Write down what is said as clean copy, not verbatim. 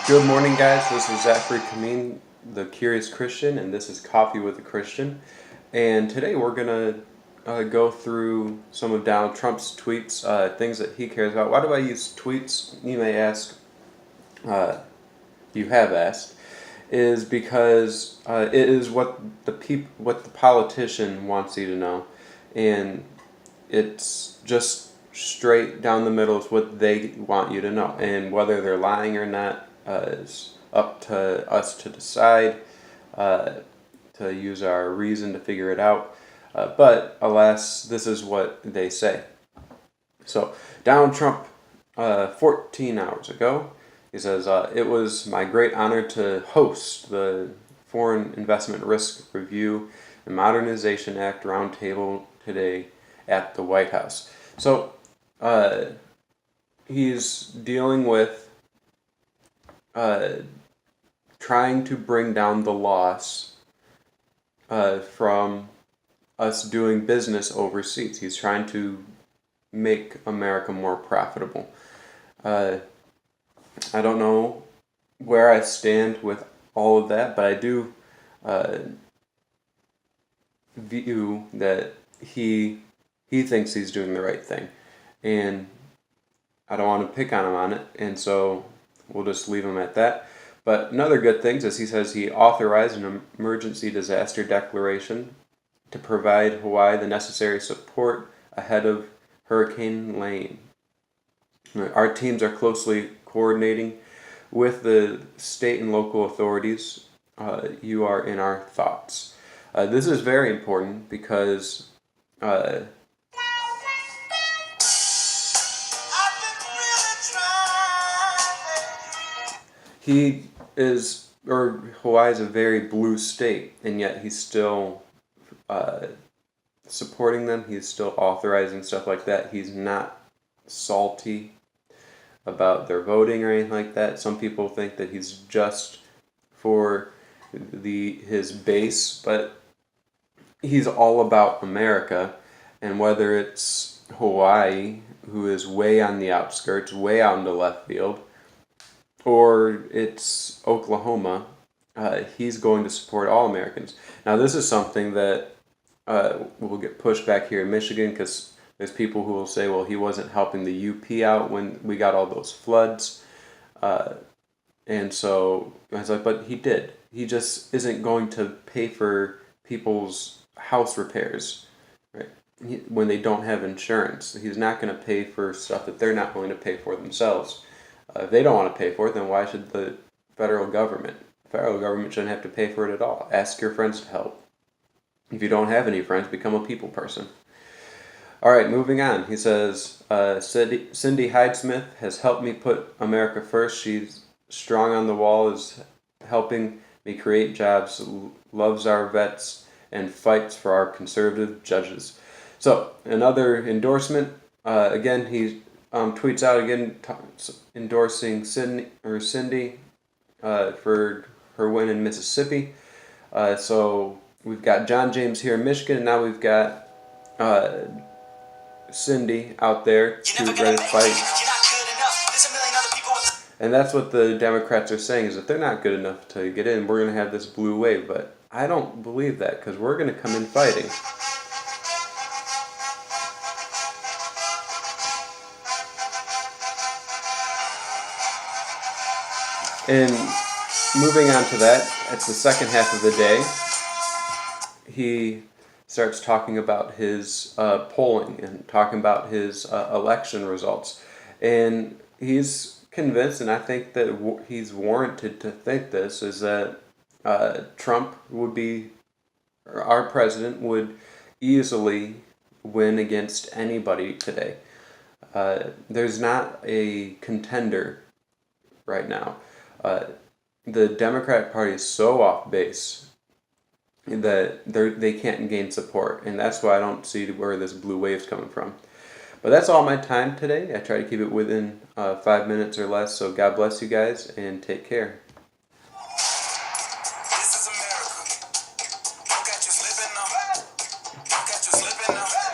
Good morning, guys. This is Zachary Kameen, the Curious Christian, and this is Coffee with a Christian. And today we're going to go through some of Donald Trump's tweets, things that he cares about. Why do I use tweets? You may ask, you have asked, is because it is what what the politician wants you to know. And it's just straight down the middle is what they want you to know. And whether they're lying or not is up to us to decide, to use our reason to figure it out. But alas, this is what they say. So Donald Trump, 14 hours ago, he says, it was my great honor to host the Foreign Investment Risk Review and Modernization Act Roundtable today at the White House. So he's dealing with trying to bring down the loss from us doing business overseas. He's trying to make America more profitable. I don't know where I stand with all of that, but I do view that he thinks he's doing the right thing, and I don't want to pick on him on it, and so we'll just leave him at that. But another good thing is he says he authorized an emergency disaster declaration to provide Hawaii the necessary support ahead of Hurricane Lane. Our teams are closely coordinating with the state and local authorities. You are in our thoughts. This is very important because he is, or Hawaii is a very blue state, and yet he's still supporting them. He's still authorizing stuff like that. He's not salty about their voting or anything like that. Some people think that he's just for his base, but he's all about America, and whether it's Hawaii, who is way on the outskirts, way out in the left field, or it's Oklahoma, he's going to support all Americans. Now, this is something that will get pushed back here in Michigan because there's people who will say, well, he wasn't helping the UP out when we got all those floods. And so I was like, but he did. He just isn't going to pay for people's house repairs, right? When they don't have insurance. He's not going to pay for stuff that they're not willing to pay for themselves. If they don't want to pay for it, then why should the federal government? The federal government shouldn't have to pay for it at all. Ask your friends to help. If you don't have any friends, become a people person. All right, moving on. He says, Cindy Hyde-Smith has helped me put America first. She's strong on the wall, is helping me create jobs, loves our vets, and fights for our conservative judges. So, another endorsement. Again, he tweets out again endorsing Cindy for her win in Mississippi. So we've got John James here in Michigan, and now we've got Cindy out there ready to fight. And that's what the Democrats are saying, is that they're not good enough to get in. We're going to have this blue wave, but I don't believe that, because we're going to come in fighting. And moving on to that, it's the second half of the day. He starts talking about his polling and talking about his election results. And he's convinced, and I think that he's warranted to think this, is that Trump would be, or our president would easily win against anybody today. There's not a contender right now. The Democratic Party is so off base that they can't gain support, and that's why I don't see where this blue wave's coming from. But that's all my time today. I try to keep it within 5 minutes or less, so God bless you guys, and take care. This is America. Don't catch you slipping now. Don't catch you slipping now.